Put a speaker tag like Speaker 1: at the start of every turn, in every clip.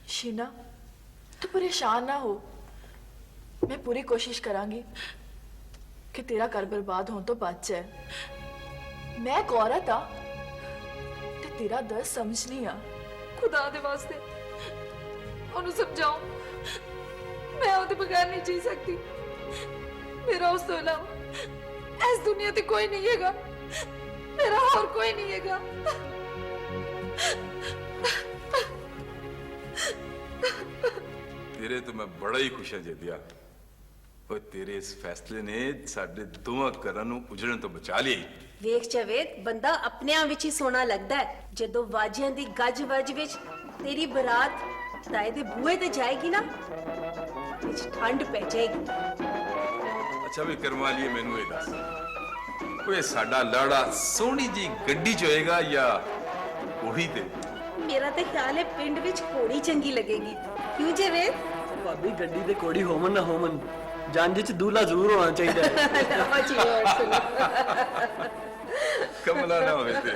Speaker 1: शीना, तू परेशान ना हो। मैं पूरी कोशिश करांगी कि तेरा घर बर्बाद होने तो बच जाए। मैं एक औरत आ ते तेरा दर्द समझनी आ। खुदा दे वास्ते ओनू समझाओ, मैं ओदे बगैर नहीं जी सकती। मेरा उस तो इलावा इस दुनिया ते कोई नहीं हैगा। मेरा और कोई नहीं हैगा।
Speaker 2: तेरे तो मैं बड़ा ही खुश है जेदिया। और तेरे इस फैसले ने साडे दोवां घरां नूं उजड़न तो बचा लिया।
Speaker 3: वेख जावेद, बंदा अपने आप विच ही सोना लगदा है। जदों वाजियां दी गज वज विच तेरी बरात ताए दे बूहे ते जाएगी ना, विच ठंड पै जाएगी।
Speaker 2: अच्छा भी करवा लिए, मैनू ये दस, कोई साडा लाड़ा सोहनी जी गड्डी च होएगा या घोड़ी ते?
Speaker 3: मेरा ते ख्याल है पिंड विच घोड़ी चंगी लगेगी। क्यों जावेद?
Speaker 4: भाभी गड्डी ते घोड़ी होमन ना होमन, जंज च दूल्हा जरूर होना चाहिए।
Speaker 2: कमला ना होवे ते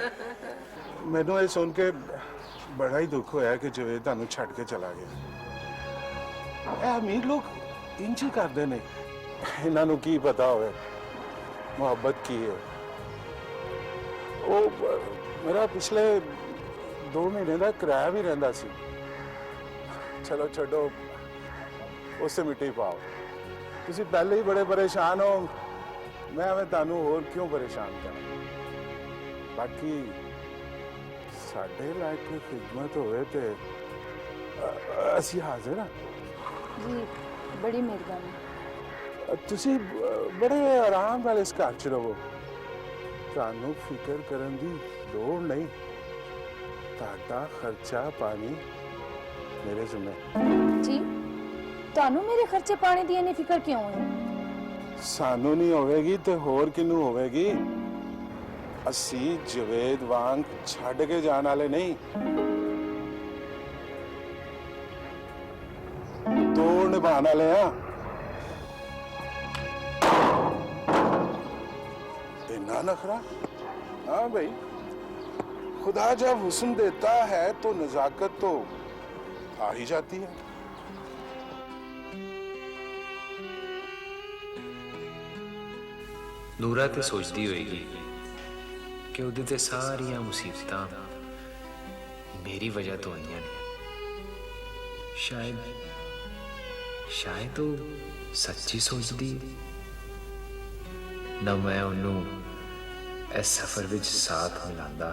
Speaker 5: मैनू ये सुन के बड़ा ही दुख होया कि जवेद तुहानू छड़ के चला गया। ए अमीर लोग इंज ही करदे ने, इन्हां नू की पता होवे मोहब्बत की है। वो मेरा पिछले 2 महीने का किराया भी रहिंदा सी। चलो छड्डो, उससे मिट्टी पाओ। तुसी पहले ही बड़े परेशान हो, मैं हमें तुहानू होर क्यों परेशान करा। बाकी साडे लायक कोई खिदमत होवे ते असी हाजिर हाँ
Speaker 6: जी। बड़ी मेहरबानी।
Speaker 5: तुसी बड़े आराम नाल इस घर च रहो, तुहानू फिक्र करन दी लोड़ नहीं। ताड़ा खर्चा पानी मेरे जिम्मे।
Speaker 6: जी, तानू मेरे खर्चे पानी दी इन्नी फिक्र क्यों है?
Speaker 5: सानू नहीं होवेगी ते होर किनू होवेगी। असी जवेद वांग छड़ के जाने वाले नहीं, तोड़ निभाने वाले हैं। इतना नखरा? हाँ भाई, खुदा जब हुस्न देता है तो नजाकत तो आ ही जाती है।
Speaker 7: नूरा ते सोचती होएगी कि उहदे ते सारियां मुसीबतां मेरी वजह तो आईयां ने। शायद तो सच्ची सोचदी ना मैं उन्नू इस सफर विच साथ मिलांदा,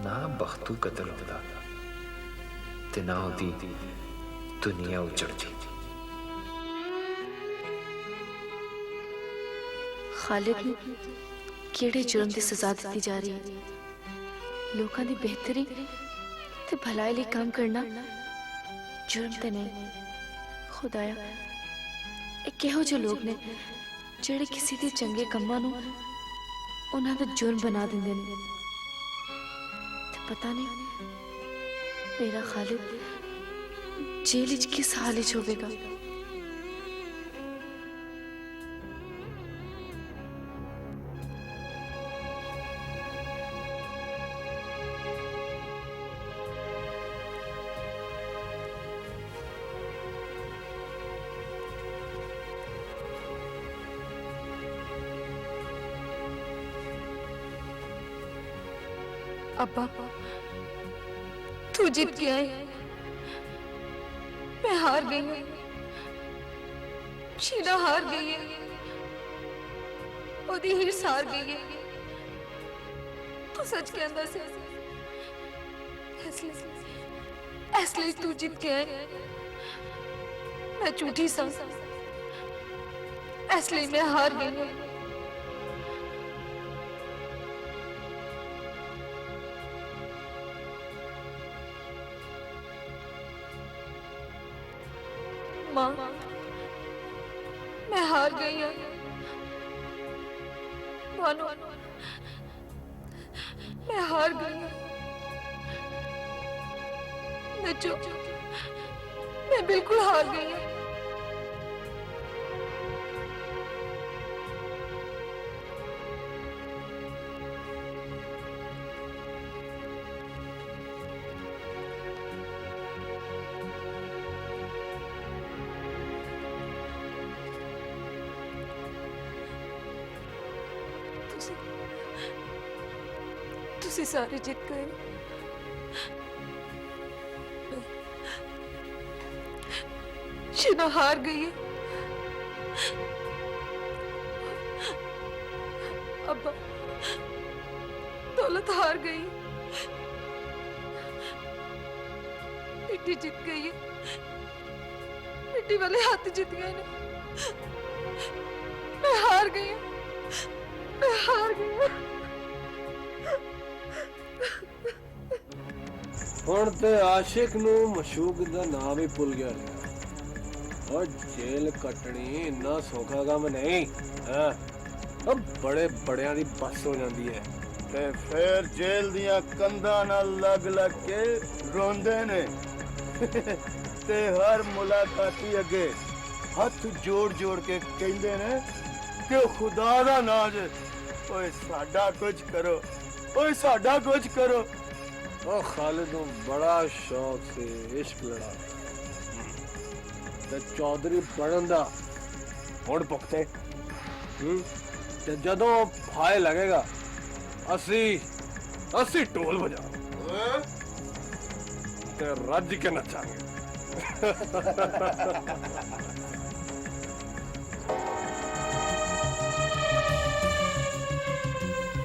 Speaker 7: ना बख्तू कतल होता ते ना होती दुनिया उजड़ती।
Speaker 8: खालिद नूं किहड़े जुर्म की सजा दी जा रही है? लोगों की बेहतरी ते भलाई लिए काम करना जुर्म ते नहीं। खुदाया, ये किहो जे लोग ने जिहड़े किसी दे चंगे कम्मां नूं उन्हां दा जुर्म बना दिंदे ने। ते पता नहीं मेरा खालिद जेल विच किस हाल विच होवेगा।
Speaker 1: अब्बा, तू जीत गया है, मैं हार गई हूँ। शीना हार गई है, ओदी हिरस हार गई है। तू सच कहंदा सी, इसलिए तू जीत गया है। मैं झूठी सा, इसलिए मैं हार गई हूँ। माँ, मैं हार गई हूँ। भानु, मैं हार
Speaker 8: हार गई हूं। नजो, मैं बिल्कुल हार गई हूं। तुसी सारे जित गए। शीना हार गई है। अब्बा, दौलत हार गई। मिट्टी जीत गई है। मिट्टी वाले हाथी जीत गए ने। मैं हार गई हूं। मैं हार गई हूं।
Speaker 4: ਹੁਣ ਤੇ ਆਸ਼ਿਕ ਨੂੰ ਮਸ਼ੂਕ ਦਾ ਨਾਮ ਹੀ ਭੁੱਲ ਗਿਆ और जेल कटनी इन्ना सौखा काम नहीं है। अब बड़े बड़िया दी बस हो जाती है
Speaker 9: ते फिर जेल दियां कंधां नाल लग लग के रोंदे ने ते हर मुलाकाती अगे हथ जोड़ जोड़ के कहंदे ने कि खुदा दा नाम जे ओए साडा कुछ करो, ओए साडा कुछ करो।
Speaker 4: ओ खालिद को बड़ा शौक से इश्क लड़ा ते चौधरी बनन दा हुण पुख्ते ते जदों फाय लगेगा असी ढोल बजा ते रज के नचांगे।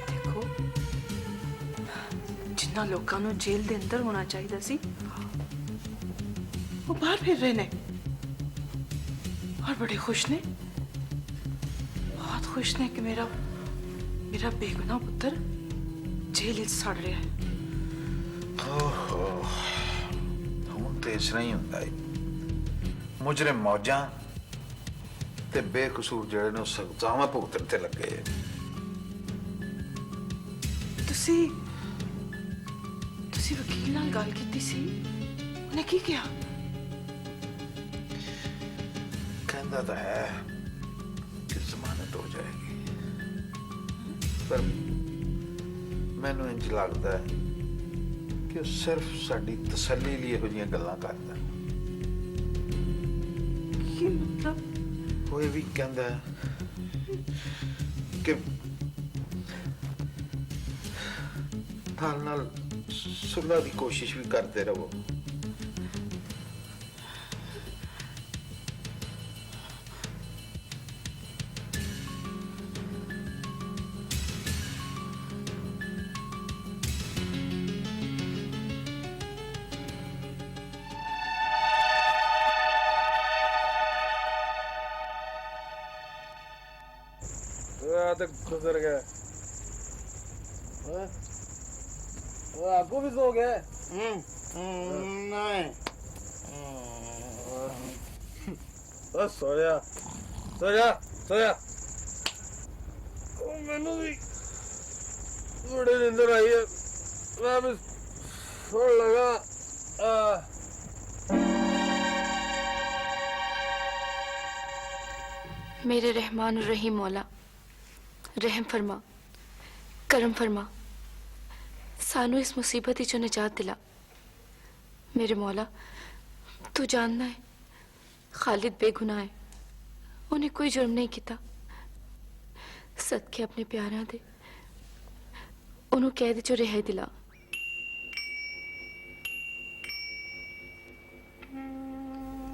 Speaker 1: देखो, जिन्ना लोकां नूं जेल दे अंदर होना चाहिदा सी वो बाहर फिर रहे ने और बड़े खुश ने, बहुत खुश ने कि मेरा बेगुनाह पुत्र जेल विच सड़ रहा है।
Speaker 10: ओहो, हुण ते इस तरह ही हुंदा है। मुजरिम मौजां ते बेकसूर जेड़े ने सजावां भुगतण ते लगे।
Speaker 1: तुसी वकील नाल गल कीती सी? उन्हें की कहा?
Speaker 10: कहता तो है कि जमानत हो जाएगी, पर मैनू इंज लगता है कि सिर्फ साडी तसल्ली लिए इहो जिहियां गल्लां करदा।
Speaker 1: की मतलब?
Speaker 10: वो ये भी कहता है कि नाल सुलह की कोशिश भी करते रहो।
Speaker 4: तो गुजर गए। आपको भी सो गए?
Speaker 9: नहीं
Speaker 4: सोया सोया सोया मैनू भी बड़ी नींदर आई है। मैं भी सोने लगा।
Speaker 8: मेरे रहमान और रहीम मौला, रहम फरमा, करम फरमा, सानू इस मुसीबत ही निजात दिला। मेरे मौला, तू जानना है खालिद बेगुनाह है, उन्हें कोई जुर्म नहीं किया। सदके अपने प्यारा दे उन्होंने कैद चो रिहाई दिला।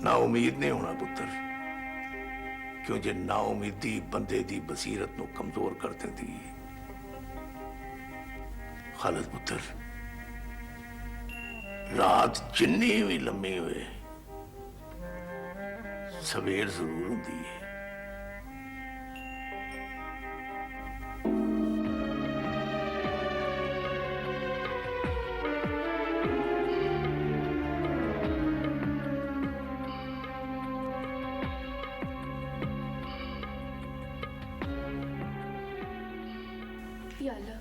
Speaker 11: ना उम्मीद नहीं होना पुत्र, क्यों जे ना उम्मीदी बंदे दी बसीरत नु कमजोर कर देती है। खालिद पुत्र, रात जिन्नी भी लम्मी होए सवेर जरूर होंदी है।
Speaker 8: या अल्लाह,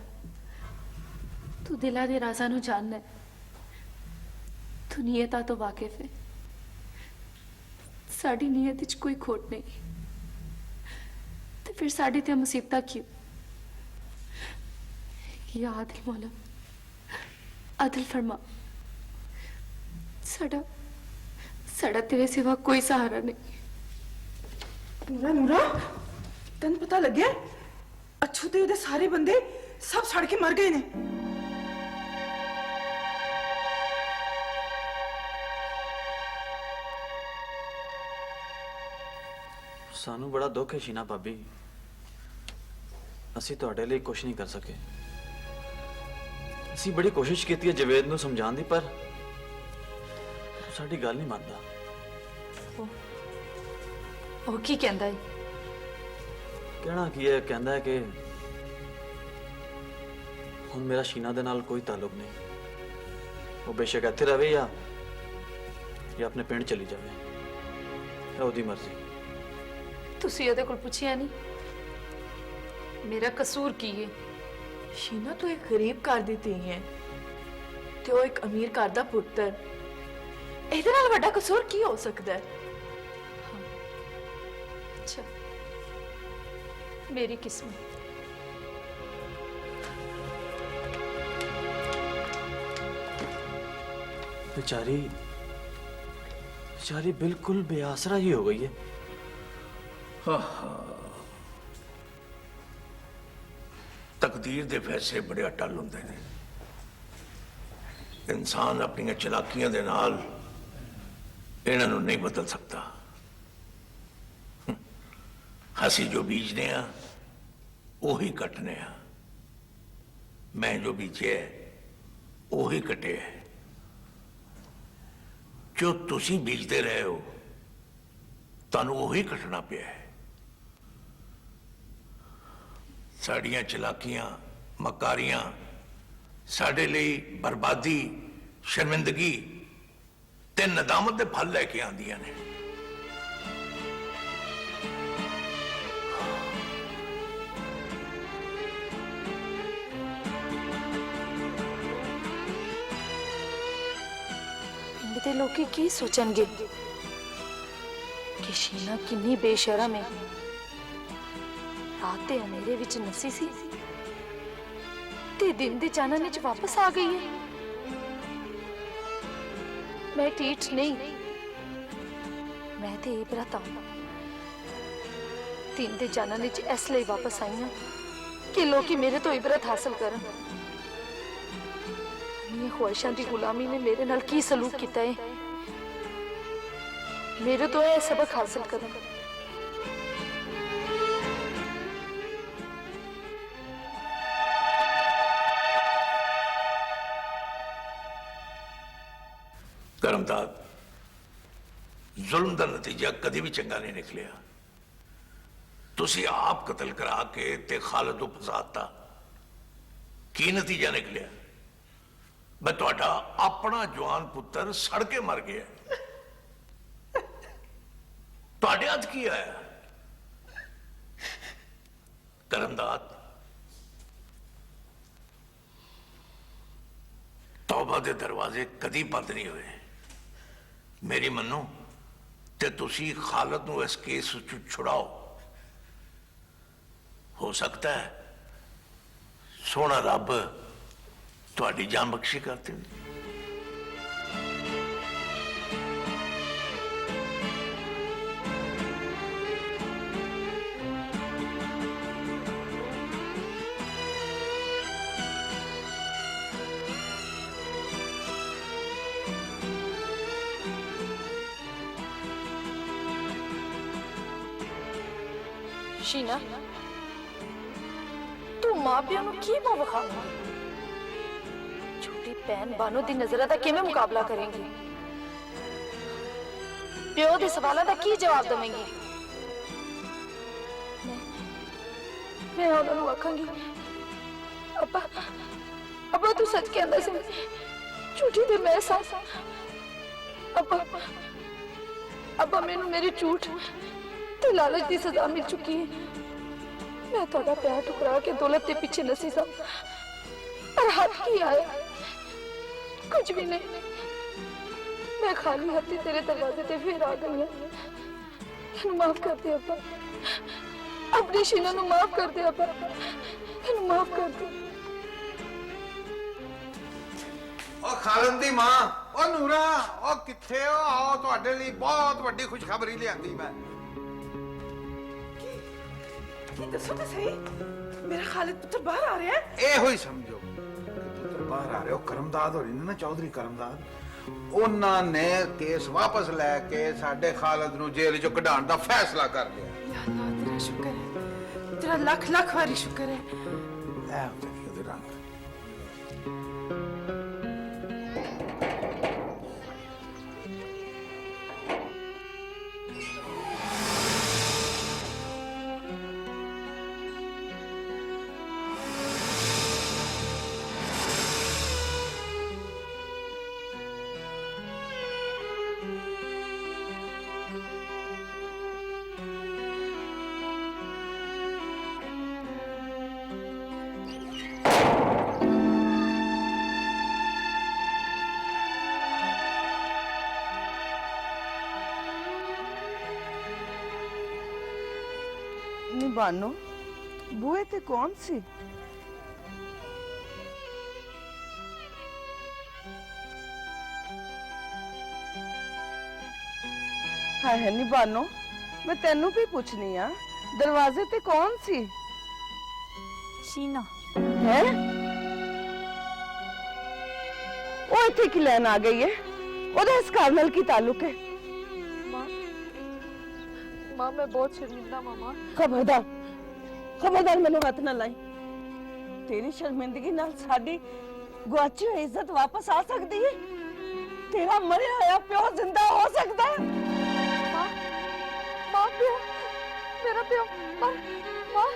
Speaker 8: तू ਤੂੰ ਦਿਲਾਂ ਦੇ ਰਾਜ਼ਾਂ ਨੂੰ ਜਾਣਦਾ ਹੈ, ਤੂੰ ਨੀਅਤਾਂ ਤੋਂ ਵਾਕਿਫ ਹੈ। ਸਾਡੀ ਨੀਅਤ ਵਿੱਚ ਕੋਈ ਖੋਟ ਨਹੀਂ ਤੇ ਫਿਰ ਸਾਡੀ ਤੇ ਮੁਸੀਬਤਾਂ ਕਿਉਂ? या आदिल मौला, आदिल फरमा, साडा साडा तेरे सिवा कोई सहारा नहीं।
Speaker 12: नूरा नूरा तेन पता लगे अच्छू ते उहदे सारे बंदे सब सड़ के मर गए ने।
Speaker 13: सानू बड़ा दुख है शीना भाभी, ਅਸੀਂ ਤੁਹਾਡੇ ਲਈ ਕੁਝ ਨਹੀਂ ਕਰ ਸਕੇ। ਅਸੀਂ ਬੜੀ ਕੋਸ਼ਿਸ਼ ਕੀਤੀ ਹੈ ਜਵੇਦ ਨੂੰ ਸਮਝਾਉਣ ਦੀ, ਪਰ ਸਾਡੀ ਗੱਲ ਨਹੀਂ ਮੰਨਦਾ।
Speaker 8: ਉਹ ਕੀ ਕਹਿੰਦਾ ਹੈ?
Speaker 13: ਕਹਿਣਾ ਕੀ ਹੈ, ਕਹਿੰਦਾ ਹੈ ਕਿ ਹੁਣ ਮੇਰਾ ਸ਼ੀਨਾ ਦੇ ਨਾਲ ਕੋਈ ਤਾਲੁਕ ਨਹੀਂ। ਉਹ ਬੇਸ਼ੱਕ ਇੱਥੇ ਰਵੇ ਜਾਂ ਆਪਣੇ ਪਿੰਡ ਚਲੀ ਜਾਵੇ, ਇਹ ਉਹਦੀ ਮਰਜ਼ੀ।
Speaker 8: ਤੁਸੀਂ ਉਹਦੇ ਕੋਲ ਪੁੱਛਿਆ ਨਹੀਂ मेरा कसूर की है?
Speaker 1: शीना तो एक गरीब घर दी धी है ते वो एक अमीर घर दा पुत्र। ਇਹਦੇ ਨਾਲ ਵੱਡਾ ਕਸੂਰ ਕੀ ਹੋ ਸਕਦਾ ਹੈ?
Speaker 8: अच्छा, मेरी किस्मत।
Speaker 13: बेचारी बेचारी बिल्कुल बेआसरा ही हो गई है।
Speaker 11: तकदीर दे फैसले बड़े अटल होंदे ने। इंसान अपनी चलाकियां दे नाल इन्हां नूं नहीं बदल सकता। असी जो बीजने आ उही कटने आ। मैं जो बीजे उही कटे है। जो तुसी बीजते रहे हो तुहानूं उही कटना पिया है। साड़ियां चलाकियां मकारियां साडे लिए बर्बादी शर्मिंदगी ते नदामत दे फल लैके आंदियां ने।
Speaker 6: पिंड दे लोग की सोचणगे कि शीना किन्नी बेशरम है। रात दे अंधेरे विच नसी सी ते दिन दे चानन विच वापस आ गई है। मैं टीठ नहीं, मैं ते इबरत हूं। दिन दे चानन विच इसलिए वापस आई हूं कि लोग मेरे तो इबरत हासिल करन। अपनी ख्वाहिशां दी गुलामी ने मेरे नाल की सलूक किया है, मेरे तो यह सबक हासिल करन।
Speaker 11: करमदाद, जुल्म का नतीजा कभी भी चंगा नहीं निकलिया। तुसी आप कतल करा के ते खालिद को फसाता, की नतीजा निकलिया? मैं तुहाडा अपना जवान पुत्र सड़ के मर गया। तुहाडे हथ की आया? करमदाद, तौबा दे दरवाजे कदी बंद नहीं हुए। मेरी मनो ते तुसी खालिद नूं इस केस चों छुड़ाओ। हो सकता है सोना रब तुहाडी जान बख्शी कर दे।
Speaker 6: शीना, तू मां प्यो नूं की मुंह विखावेंगी? छोटी भैन बानो दी नजरां दा किवें मुकाबला करेंगी? प्यो दे सवालां दा की जवाब देवेंगी? मैं उन्हां नूं आखांगी, अब्बा अब्बा तू सच कहंदा सी, झूठी ते मैं सा। अब्बा अब्बा मैनूं मेरी झूठ ते लालच की सजा मिल चुकी है। मैं थोड़ा प्यार ठुकरा के दौलत के पीछे नसी सा, पर हाथ की आया? कुछ भी नहीं। मैं खाली हाथी तेरे दरवाजे ते फिर आ गई हूं। मैनू माफ कर दे अब्बा, अपनी शीना नू माफ कर दे अब्बा, मैनू माफ कर दे।
Speaker 10: ओ खालन दी मां, ओ नूरा, ओ किथे हो? आओ ਤੁਹਾਡੇ ਲਈ ਬਹੁਤ ਵੱਡੀ ਖੁਸ਼ਖਬਰੀ ਲਿਆਂਦੀ ਮੈਂ।
Speaker 12: ਕੀ ਦੱਸੋ ਤਾਂ ਸਹੀ, ਮੇਰਾ ਖਾਲਿਦ ਪੁੱਤਰ ਬਾਹਰ ਆ ਰਿਹਾ ਹੈ?
Speaker 10: ਇਹੋ ਹੀ ਸਮਝੋ ਪੁੱਤਰ ਬਾਹਰ ਆ ਰਿਹਾ। ਉਹ ਕਰਮਦਾਦ ਹੋ ਰਹੀ ਨੇ ਨਾ, ਚੌਧਰੀ ਕਰਮਦਾਦ, ਉਹਨਾਂ ਨੇ ਕੇਸ ਵਾਪਸ ਲੈ ਕੇ ਸਾਡੇ ਖਾਲਿਦ ਨੂੰ ਜੇਲ੍ਹ ਚੋਂ ਕਢਾਉਣ ਦਾ ਫੈਸਲਾ ਕਰ ਲਿਆ।
Speaker 12: या अल्लाह तेरा शुक्र है, तेरा लख लख वारी शुक्र है।
Speaker 10: ਲੈ ਹੁੰਦੇ ਨੇ ਉਹਦੇ ਰੰਗ।
Speaker 14: निबानो बुए ते कौन सी? हाय है निबानो, मैं तेनू भी पूछनी आ, दरवाजे ते कौन सी?
Speaker 6: शीना
Speaker 14: है? वो इत्थे की लैन आ गई है? ओदा इस कार्नल की ताल्लुक है?
Speaker 6: माँ मैं बहुत शर्मिंदा मामा।
Speaker 14: खबरदार, खबरदार मैंने मत न लाई। तेरी शर्मिंदगी नाल साडी गुआची हुई इज्जत वापस आ सकती है? तेरा मरिया होया प्यो जिंदा हो सकता है?
Speaker 6: माँ, माँ प्यो, मेरा प्यो मर, माँ।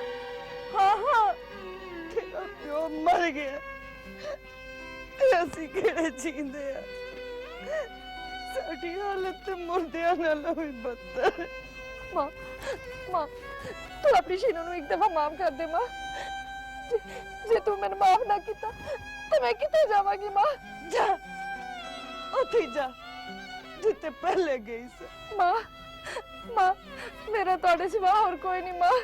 Speaker 14: हाँ हाँ, तेरा प्यो मर गया। असी केड़े जींदे आ, साडी हालत ते मुर्दियां नालों भी बदतर है।
Speaker 6: माँ, माँ, तू अपनी शीनू नू एक दफा माफ कर दे माँ। जे तू मैंने माफ ना किया तो मैं किथे जावांगी माँ?
Speaker 14: जा, उठी जा, जिते पहले गई से।
Speaker 6: माँ, माँ, मेरा तोड़े सिवा और कोई नहीं माँ।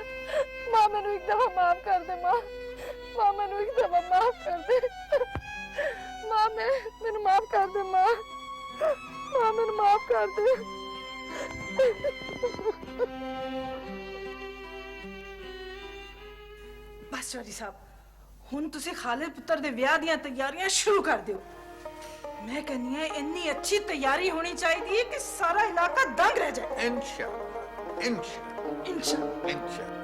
Speaker 6: माँ मैनू एक दफा माफ कर दे माँ। माँ मैनू एक दफा माफ कर दे। माँ मैनू माफ कर दे माँ। माँ मैनू माफ कर दे।
Speaker 12: बस चौधरी साहब, हुण तुसी खालिद पुत्र दे विआह दियां तैयारियां शुरू कर दियो। मैं कहनी है इतनी अच्छी तैयारी होनी चाहिए कि सारा इलाका दंग रह जाए।
Speaker 10: इंशाअल्लाह, इंशाअल्लाह,
Speaker 12: इंशाअल्लाह।
Speaker 10: इंशाअल्लाह।